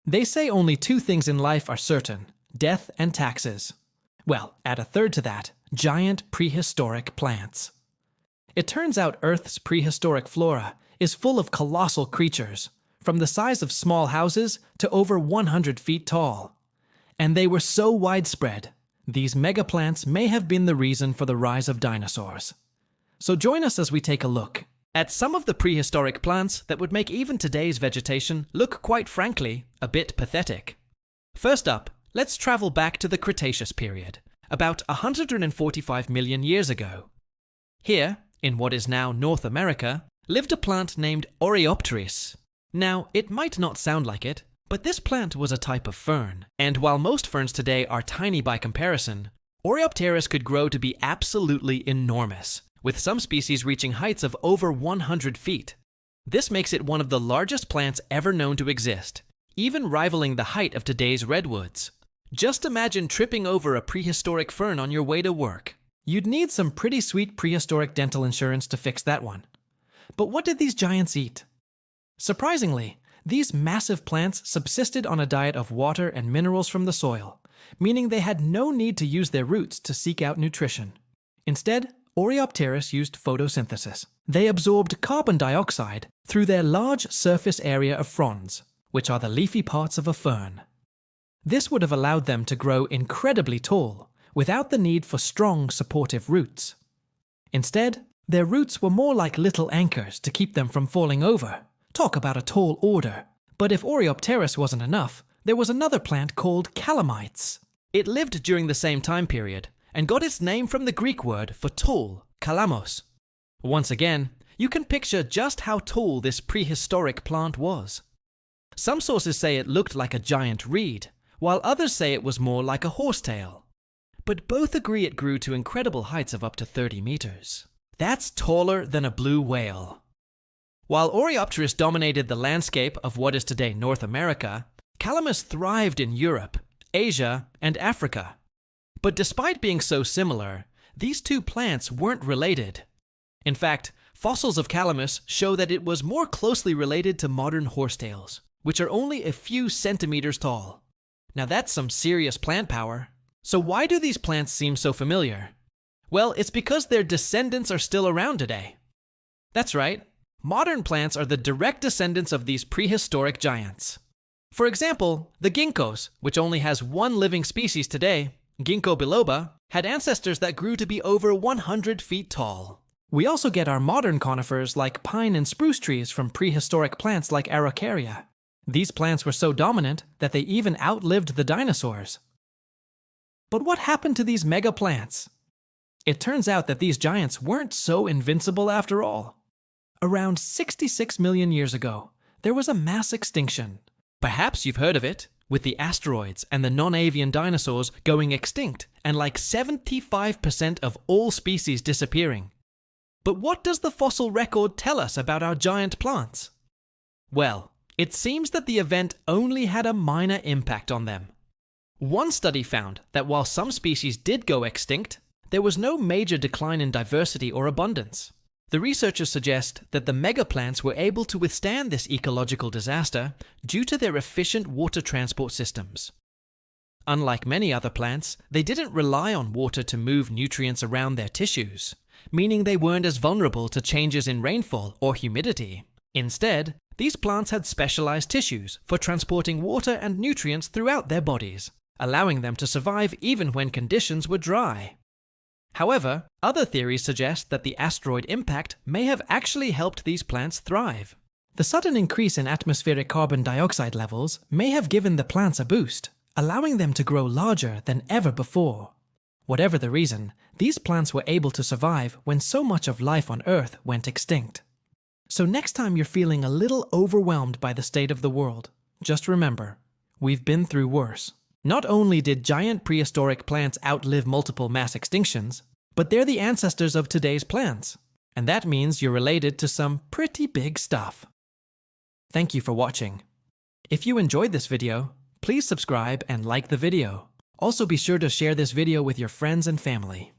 They say only two things in life are certain: death and taxes. Well, add a third to that: giant prehistoric plants. It turns out Earth's prehistoric flora is full of colossal creatures, from the size of small houses to over 100 feet tall. And they were so widespread, these megaplants may have been the reason for the rise of dinosaurs. So join us as we take a look at some of the prehistoric plants that would make even today's vegetation look, quite frankly, a bit pathetic. First up, let's travel back to the Cretaceous period, about 145 million years ago. Here, in what is now North America, lived a plant named Oreopteris. Now, it might not sound like it, but this plant was a type of fern, and while most ferns today are tiny by comparison, Oreopteris could grow to be absolutely enormous, with some species reaching heights of over 100 feet. This makes it one of the largest plants ever known to exist, even rivaling the height of today's redwoods. Just imagine tripping over a prehistoric fern on your way to work. You'd need some pretty sweet prehistoric dental insurance to fix that one. But what did these giants eat? Surprisingly, these massive plants subsisted on a diet of water and minerals from the soil, meaning they had no need to use their roots to seek out nutrition. Instead, Oreopteris used photosynthesis. They absorbed carbon dioxide through their large surface area of fronds, which are the leafy parts of a fern. This would have allowed them to grow incredibly tall, without the need for strong, supportive roots. Instead, their roots were more like little anchors to keep them from falling over. Talk about a tall order. But if Oreopteris wasn't enough, there was another plant called calamites. It lived during the same time period, and got its name from the Greek word for tall, kalamos. Once again, you can picture just how tall this prehistoric plant was. Some sources say it looked like a giant reed, while others say it was more like a horsetail. But both agree it grew to incredible heights of up to 30 meters. That's taller than a blue whale. While Oreopteris dominated the landscape of what is today North America, Calamus thrived in Europe, Asia, and Africa. But despite being so similar, these two plants weren't related. In fact, fossils of Calamus show that it was more closely related to modern horsetails, which are only a few centimeters tall. Now that's some serious plant power. So why do these plants seem so familiar? Well, it's because their descendants are still around today. That's right. Modern plants are the direct descendants of these prehistoric giants. For example, the ginkgos, which only has one living species today, Ginkgo biloba, had ancestors that grew to be over 100 feet tall. We also get our modern conifers like pine and spruce trees from prehistoric plants like Araucaria. These plants were so dominant that they even outlived the dinosaurs. But what happened to these mega plants? It turns out that these giants weren't so invincible after all. Around 66 million years ago, there was a mass extinction. Perhaps you've heard of it, with the asteroids and the non-avian dinosaurs going extinct and like 75% of all species disappearing. But what does the fossil record tell us about our giant plants? Well, it seems that the event only had a minor impact on them. One study found that while some species did go extinct, there was no major decline in diversity or abundance. The researchers suggest that the megaplants were able to withstand this ecological disaster due to their efficient water transport systems. Unlike many other plants, they didn't rely on water to move nutrients around their tissues, meaning they weren't as vulnerable to changes in rainfall or humidity. Instead, these plants had specialized tissues for transporting water and nutrients throughout their bodies, allowing them to survive even when conditions were dry. However, other theories suggest that the asteroid impact may have actually helped these plants thrive. The sudden increase in atmospheric carbon dioxide levels may have given the plants a boost, allowing them to grow larger than ever before. Whatever the reason, these plants were able to survive when so much of life on Earth went extinct. So next time you're feeling a little overwhelmed by the state of the world, just remember, we've been through worse. Not only did giant prehistoric plants outlive multiple mass extinctions, but they're the ancestors of today's plants. And that means you're related to some pretty big stuff. Thank you for watching. If you enjoyed this video, please subscribe and like the video. Also be sure to share this video with your friends and family.